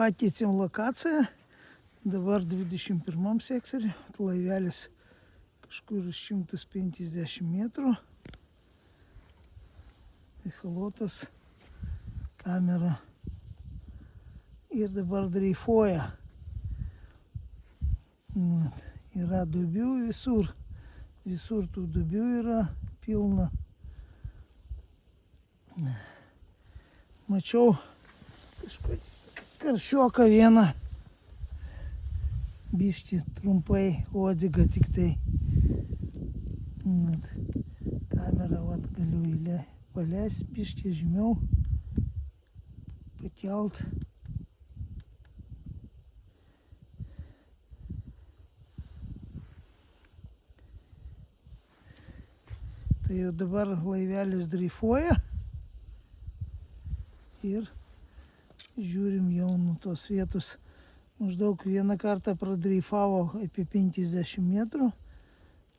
Pakeitėm lokaciją. Dabar 21 sektoriuje. Laivelis kažkur 150 metrų. Echolotas, kamera. Ir dabar dreifuoja. Yra duobių visur. Visur tų duobių yra pilna. Mačiau kažkokį karšioką vieną. Biškį trumpai uodegą tik tai. Kamerą galiu paleist biškį žemiau. Pakelt. Tai jau dabar laivelis dreifuoja. Ir žiūrim jau nuo tos vietos. Maždaug vieną kartą pradreifavo apie 50 metrų.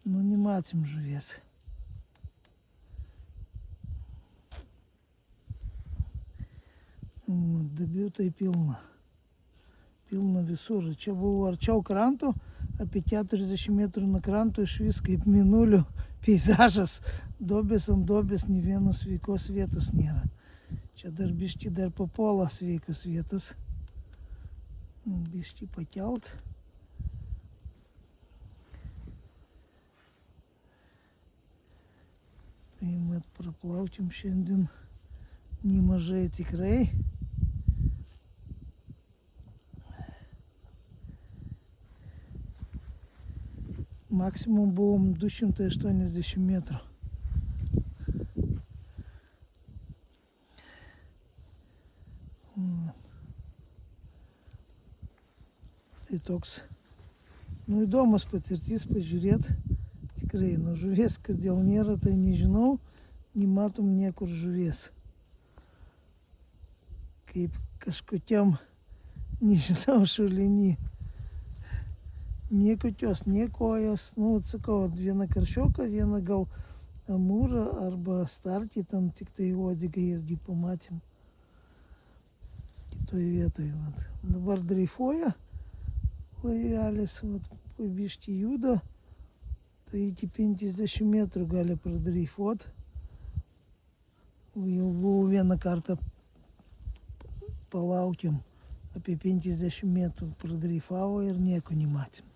Nu, nematėm žuvies. Duobių tai pilna. Pilna visur. Čia buvo arčiau kranto, apie 40 metrų nuo kranto, iš vis kaip mėnulio peizažas. Duobės ant duobės, nė vienos sveikos vietos nėra. Čia dar biškį dar papuola sveikos vietos. Biškį pakelt. Tai mat praplaukim šiandien nemažai tikrai. Maksimum buvom 280 metrų. Tai toks, įdomus patirtis pažiūrėti. Tikrai, žuvies, kodėl nėra, tai nežinau. Nematom niekur žuvies. Kaip kažkokiam, nežinau, šulinį. Niekokios, niekojas. Sakau, vieną karšioką, vieną gal amūrą arba starkį, tam tik tai uodegai irgi pamatėm. Kitoje vietoje. Dabar dreifuoja. Laivelis, biškį juda, tai iki 50 metrų gali pradreifuot. Jau buvo vieną kartą palaukėm, apie 50 metrų pradreifavo ir nieko nematėm.